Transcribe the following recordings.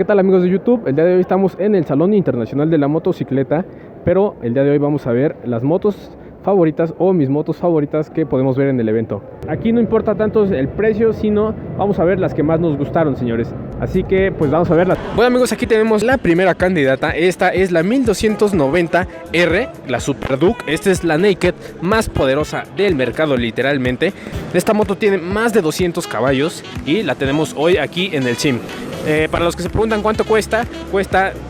¿qué tal amigos de YouTube? El día de hoy estamos en el Salón Internacional de la Motocicleta, pero el día de hoy vamos a ver las motos favoritas o mis motos favoritas que podemos ver en el evento. Aquí no importa tanto el precio, sino vamos a ver las que más nos gustaron, señores. Así que pues vamos a verlas. Bueno amigos, aquí tenemos la primera candidata. Esta es la 1290R, la Super Duke. Esta es la naked más poderosa del mercado literalmente. Esta moto tiene más de 200 caballos y la tenemos hoy aquí en el SIM. Para los que se preguntan cuánto cuesta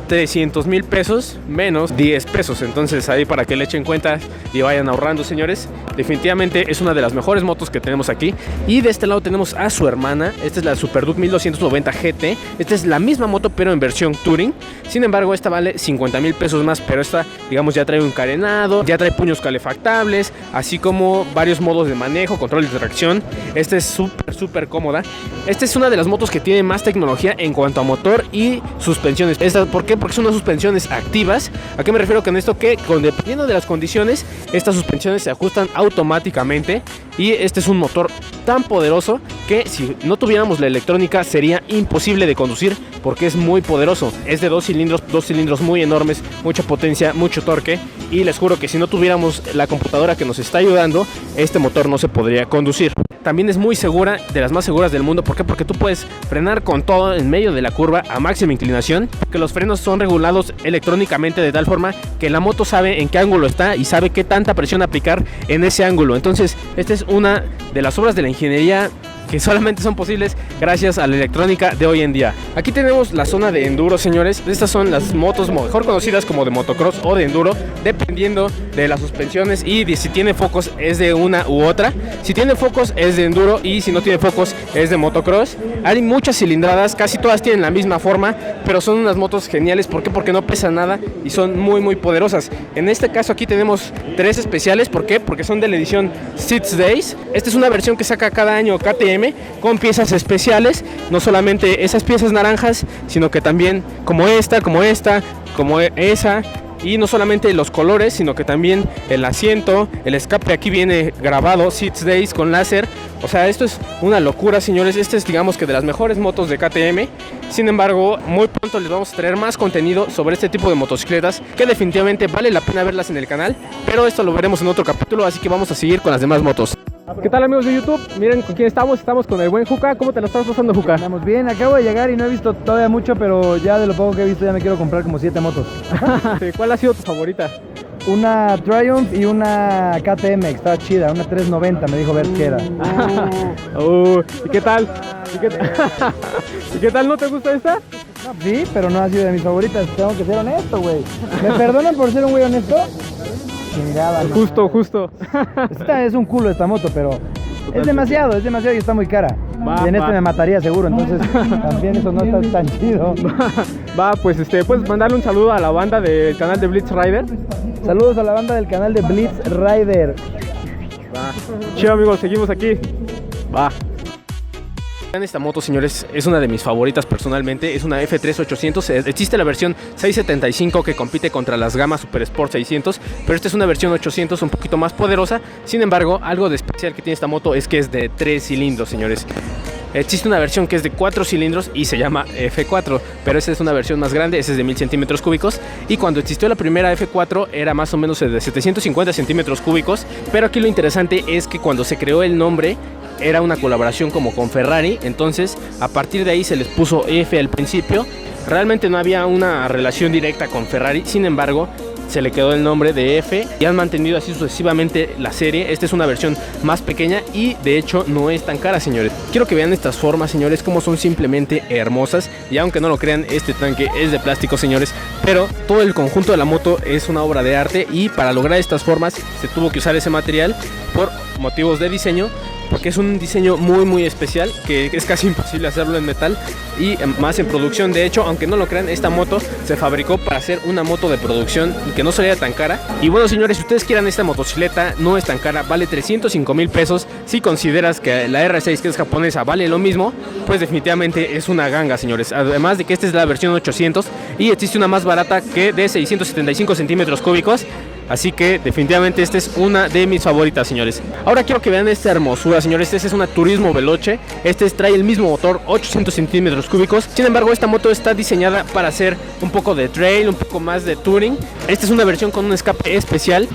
300,000 pesos menos 10 pesos. Entonces ahí para que le echen cuenta y vayan ahorrando, señores. Definitivamente es una de las mejores motos que tenemos aquí. Y de este lado tenemos a su hermana. Esta es la Super Duke 1290 GT. Esta es la misma moto pero en versión Touring. Sin embargo esta vale 50,000 pesos más. Pero esta, digamos, ya trae un carenado, ya trae puños calefactables, así como varios modos de manejo, control de tracción. Esta es súper cómoda. Esta es una de las motos que tiene más tecnología en cuanto a motor y suspensiones. ¿Por qué? Porque son unas suspensiones activas. ¿A qué me refiero con esto? Que dependiendo de las condiciones, estas suspensiones se ajustan automáticamente. Y este es un motor tan poderoso que si no tuviéramos la electrónica sería imposible de conducir, porque es muy poderoso. Es de dos cilindros muy enormes, mucha potencia, mucho torque. Y les juro que si no tuviéramos la computadora que nos está ayudando, este motor no se podría conducir. También es muy segura, de las más seguras del mundo. ¿Por qué? Porque tú puedes frenar con todo en medio de la curva a máxima inclinación, que los frenos son regulados electrónicamente de tal forma que la moto sabe en qué ángulo está y sabe qué tanta presión aplicar en ese ángulo. Entonces esta es una de las obras de la ingeniería que solamente son posibles gracias a la electrónica de hoy en día. Aquí tenemos la zona de enduro, señores. Estas son las motos mejor conocidas como de motocross o de enduro, dependiendo de las suspensiones y de si tiene focos es de una u otra. Si tiene focos es de enduro y si no tiene focos es de motocross. Hay muchas cilindradas, casi todas tienen la misma forma, pero son unas motos geniales. ¿Por qué? Porque no pesan nada y son muy poderosas. En este caso aquí tenemos tres especiales. ¿Por qué? Porque son de la edición 6 Days. Esta es una versión que saca cada año KTM con piezas especiales, no solamente esas piezas naranjas, sino que también como esta, como esa. Y no solamente los colores, sino que también el asiento, el escape aquí viene grabado 6 Days con láser. O sea, esto es una locura, señores. Este es, digamos, que de las mejores motos de KTM. Sin embargo, muy pronto les vamos a traer más contenido sobre este tipo de motocicletas, que definitivamente vale la pena verlas en el canal. Pero esto lo veremos en otro capítulo, así que vamos a seguir con las demás motos. ¿Qué tal amigos de YouTube? Miren con quién estamos. Estamos con el buen Juca. ¿Cómo te lo estás pasando, Juca? Estamos bien, acabo de llegar y no he visto todavía mucho, pero ya de lo poco que he visto ya me quiero comprar como 7 motos. ¿Cuál ha sido tu favorita? Una Triumph y una KTM, que estaba chida, una 390, me dijo ver qué era. ¿Y qué tal? ¿Y qué tal? ¿No te gusta esta? No, sí, pero no ha sido de mis favoritas, tengo que ser honesto, güey. ¿Me perdonan por ser un güey honesto? Chingada, justo. Esta es un culo esta moto, pero es demasiado y está muy cara. Y en este me mataría seguro, entonces también eso no está tan chido. Pues puedes mandarle un saludo a la banda del canal de Blitz Rider. Saludos a la banda del canal de Blitz Rider. Chido amigos, seguimos aquí. Esta moto, señores, es una de mis favoritas personalmente. Es una F3 Existe la versión 675 que compite contra las gamas Super Sport 600, pero esta es una versión 800 un poquito más poderosa. Sin embargo, algo de especial que tiene esta moto es que es de 3 cilindros, señores. Existe una versión que es de 4 cilindros y se llama F4, pero esa es una versión más grande, esa es de 1000 centímetros cúbicos. Y cuando existió la primera F4 era más o menos de 750 centímetros cúbicos. Pero aquí lo interesante es que cuando se creó el nombre era una colaboración como con Ferrari, entonces a partir de ahí se les puso F al principio. Realmente no había una relación directa con Ferrari, sin embargo se le quedó el nombre de F y han mantenido así sucesivamente la serie. Esta es una versión más pequeña y de hecho no es tan cara, señores. Quiero que vean estas formas, señores, como son simplemente hermosas. Y aunque no lo crean, este tanque es de plástico, señores, pero todo el conjunto de la moto es una obra de arte. Y para lograr estas formas se tuvo que usar ese material por motivos de diseño, porque es un diseño muy especial que es casi imposible hacerlo en metal y más en producción. De hecho, aunque no lo crean, esta moto se fabricó para hacer una moto de producción y que no salía tan cara. Y bueno, señores, si ustedes quieran esta motocicleta, no es tan cara, vale 305,000 pesos. Si consideras que la R6, que es japonesa, vale lo mismo, pues definitivamente es una ganga, señores. Además de que esta es la versión 800 y existe una más barata que de 675 centímetros cúbicos. Así que definitivamente esta es una de mis favoritas, señores. Ahora quiero que vean esta hermosura, señores. Esta es una Turismo Veloce. Trae el mismo motor, 800 centímetros cúbicos. Sin embargo, esta moto está diseñada para hacer un poco de trail, un poco más de touring. Esta es una versión con un escape especial.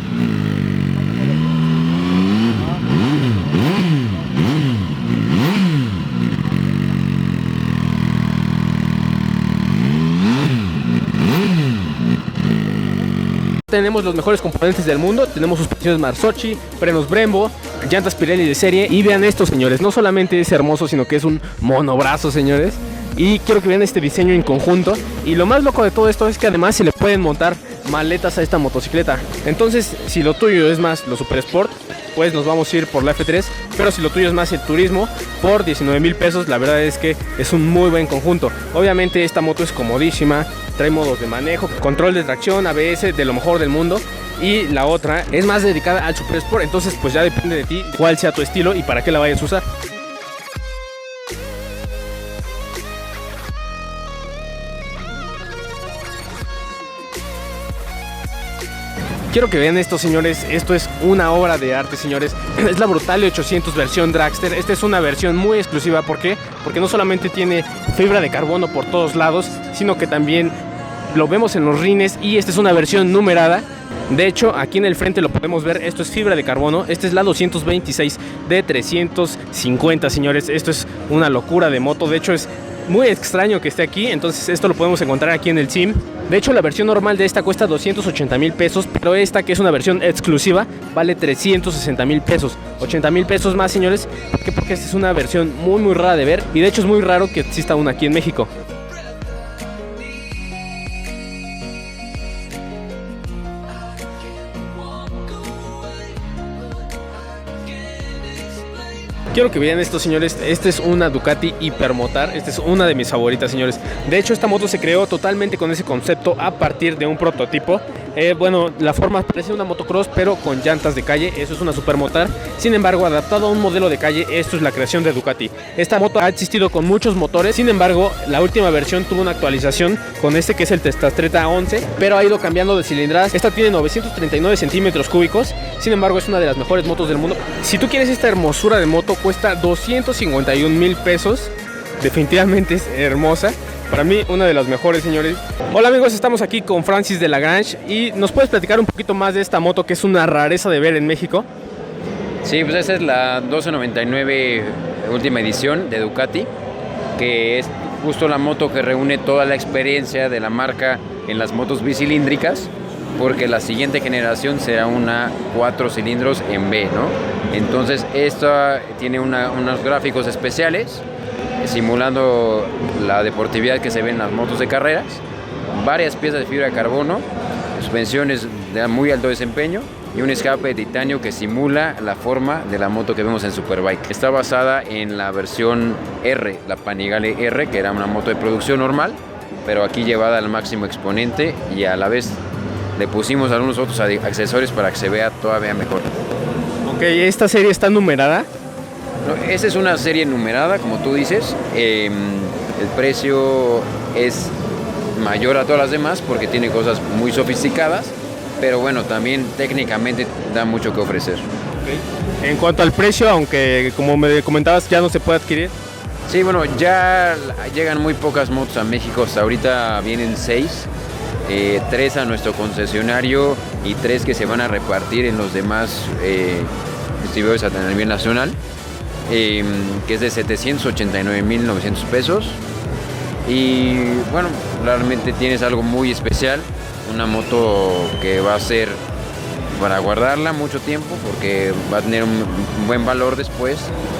Tenemos los mejores componentes del mundo. Tenemos suspensiones Marzocchi, frenos Brembo, llantas Pirelli de serie. Y vean esto, señores, no solamente es hermoso, sino que es un monobrazo, señores. Y quiero que vean este diseño en conjunto. Y lo más loco de todo esto es que además se le pueden montar maletas a esta motocicleta. Entonces, si lo tuyo es más lo Super Sport, pues nos vamos a ir por la F3. Pero si lo tuyo es más el turismo, por 19,000 pesos, la verdad es que es un muy buen conjunto. Obviamente esta moto es comodísima, trae modos de manejo, control de tracción, ABS, de lo mejor del mundo. Y la otra es más dedicada al Super Sport. Entonces pues ya depende de ti cuál sea tu estilo y para qué la vayas a usar. Quiero que vean esto, señores. Esto es una obra de arte, señores. Es la Brutale 800 versión Dragster. Esta es una versión muy exclusiva. ¿Por qué? Porque no solamente tiene fibra de carbono por todos lados, sino que también lo vemos en los rines. Y esta es una versión numerada. De hecho, aquí en el frente lo podemos ver. Esto es fibra de carbono. Esta es la 226 de 350, señores. Esto es una locura de moto. De hecho, es muy extraño que esté aquí. Entonces esto lo podemos encontrar aquí en el team. De hecho, la versión normal de esta cuesta 280,000 pesos, pero esta, que es una versión exclusiva, vale 360,000 pesos. 80,000 pesos más, señores. ¿Por qué? Porque esta es una versión muy rara de ver. Y de hecho es muy raro que exista una aquí en México. Quiero que vean esto, señores. Esta es una Ducati Hypermotard. Esta es una de mis favoritas, señores. De hecho, esta moto se creó totalmente con ese concepto a partir de un prototipo. Bueno, la forma parece una motocross, pero con llantas de calle. Eso es una Supermotard. Sin embargo, adaptado a un modelo de calle, esto es la creación de Ducati. Esta moto ha existido con muchos motores. Sin embargo, la última versión tuvo una actualización con este, que es el Testastretta 11, pero ha ido cambiando de cilindradas. Esta tiene 939 centímetros cúbicos. Sin embargo, es una de las mejores motos del mundo. Si tú quieres esta hermosura de moto, cuesta 251,000 pesos. Definitivamente es hermosa. Para mí, una de las mejores, señores. Hola, amigos, estamos aquí con Francis de Lagrange. ¿Y nos puedes platicar un poquito más de esta moto, que es una rareza de ver en México? Sí, pues esa es la 1299 última edición de Ducati, que es justo la moto que reúne toda la experiencia de la marca en las motos bicilíndricas, porque la siguiente generación será una 4 cilindros en B, ¿no? Entonces esta tiene unos gráficos especiales simulando la deportividad que se ve en las motos de carreras, varias piezas de fibra de carbono, suspensiones de muy alto desempeño y un escape de titanio que simula la forma de la moto que vemos en Superbike. Está basada en la versión R, la Panigale R, que era una moto de producción normal, pero aquí llevada al máximo exponente, y a la vez le pusimos algunos otros accesorios para que se vea todavía mejor. Ok, ¿esta serie está numerada? No, esta es una serie numerada, como tú dices. El precio es mayor a todas las demás porque tiene cosas muy sofisticadas, pero bueno, también técnicamente da mucho que ofrecer. Okay. En cuanto al precio, aunque como me comentabas ya no se puede adquirir. Sí, bueno, ya llegan muy pocas motos a México. Hasta ahorita vienen 6, 3 a nuestro concesionario y 3 que se van a repartir en los demás distribuidores a nivel nacional. Que es de 789,900 pesos. Y bueno, realmente tienes algo muy especial, una moto que va a ser para guardarla mucho tiempo, porque va a tener un buen valor después,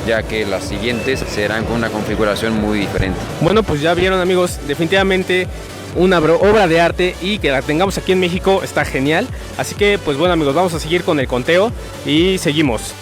ya que las siguientes serán con una configuración muy diferente. Bueno, pues ya vieron, amigos, definitivamente una obra de arte, y que la tengamos aquí en México está genial. Así que pues bueno, amigos, vamos a seguir con el conteo y seguimos.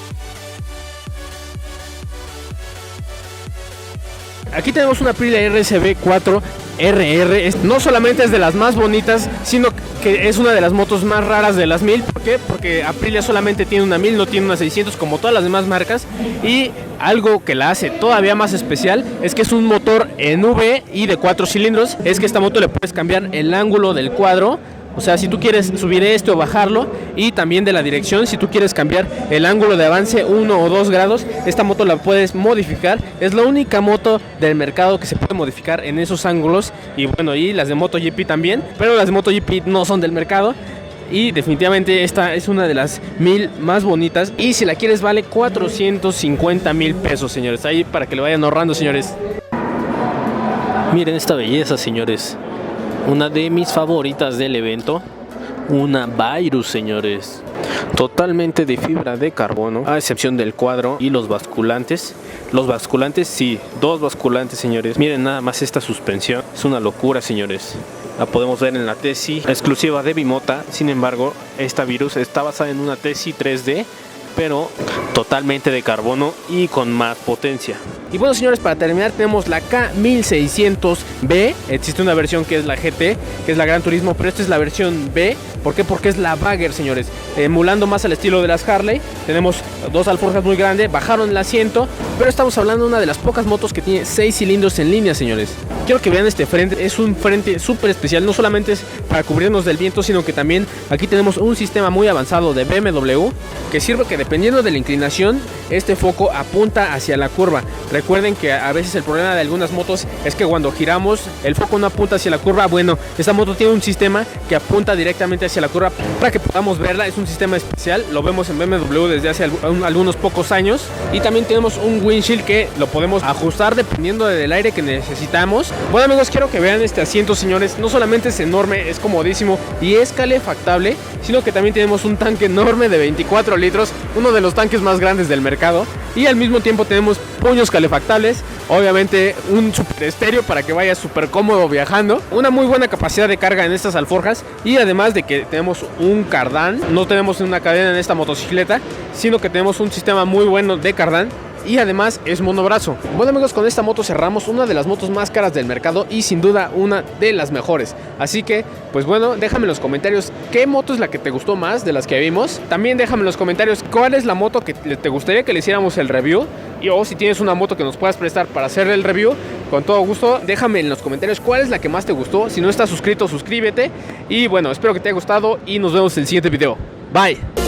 Aquí tenemos una Aprilia RSV 4 RR. No solamente es de las más bonitas, sino que es una de las motos más raras de las 1000. ¿Por qué? Porque Aprilia solamente tiene una 1000, no tiene una 600 como todas las demás marcas. Y algo que la hace todavía más especial es que es un motor en V y de 4 cilindros. Es que esta moto le puedes cambiar el ángulo del cuadro O sea, si tú quieres subir o bajarlo, y también de la dirección, si tú quieres cambiar el ángulo de avance 1 o 2 grados, esta moto la puedes modificar. Es la única moto del mercado que se puede modificar en esos ángulos. Y bueno, y las de MotoGP también, pero las de MotoGP no son del mercado. Y definitivamente esta es una de las 1000 más bonitas. Y si la quieres vale 450,000 pesos, señores. Ahí para que le vayan ahorrando, señores. Miren esta belleza, señores. Una de mis favoritas del evento. Una Virus, señores. Totalmente de fibra de carbono, a excepción del cuadro y los basculantes. Los basculantes, sí, 2 basculantes, señores. Miren nada más esta suspensión. Es una locura, señores. La podemos ver en la Tesi exclusiva de Bimota. Sin embargo, esta Virus está basada en una Tesi 3D, pero totalmente de carbono y con más potencia. Y bueno, señores, para terminar tenemos la K1600B. Existe una versión que es la GT, que es la Gran Turismo, pero esta es la versión B. ¿Por qué? Porque es la Bagger, señores. Emulando más al estilo de las Harley. Tenemos 2 alforjas muy grandes, bajaron el asiento, pero estamos hablando de una de las pocas motos que tiene 6 cilindros en línea, señores. Quiero que vean este frente, es un frente súper especial. No solamente es para cubrirnos del viento, sino que también aquí tenemos un sistema muy avanzado de BMW, que sirve que dependiendo de la inclinación, este foco apunta hacia la curva. Recuerden que a veces el problema de algunas motos es que cuando giramos el foco no apunta hacia la curva. Bueno, esta moto tiene un sistema que apunta directamente hacia la curva para que podamos verla. Es un sistema especial, lo vemos en BMW desde hace algunos pocos años. Y también tenemos un windshield que lo podemos ajustar dependiendo del aire que necesitamos. Bueno, amigos, quiero que vean este asiento, señores. No solamente es enorme, es comodísimo y es calefactable, sino que también tenemos un tanque enorme de 24 litros, uno de los tanques más grandes del mercado. Y al mismo tiempo tenemos puños calefactables, obviamente un super estéreo para que vaya súper cómodo viajando, una muy buena capacidad de carga en estas alforjas, y además de que tenemos un cardán. No tenemos una cadena en esta motocicleta, sino que tenemos un sistema muy bueno de cardán. Y además es monobrazo. Bueno, amigos, con esta moto cerramos una de las motos más caras del mercado y sin duda una de las mejores. Así que, pues bueno, déjame en los comentarios qué moto es la que te gustó más de las que vimos. También déjame en los comentarios cuál es la moto que te gustaría que le hiciéramos el review. Y o si tienes una moto que nos puedas prestar para hacer el review, con todo gusto, déjame en los comentarios cuál es la que más te gustó. Si no estás suscrito, suscríbete. Y bueno, espero que te haya gustado y nos vemos en el siguiente video. Bye.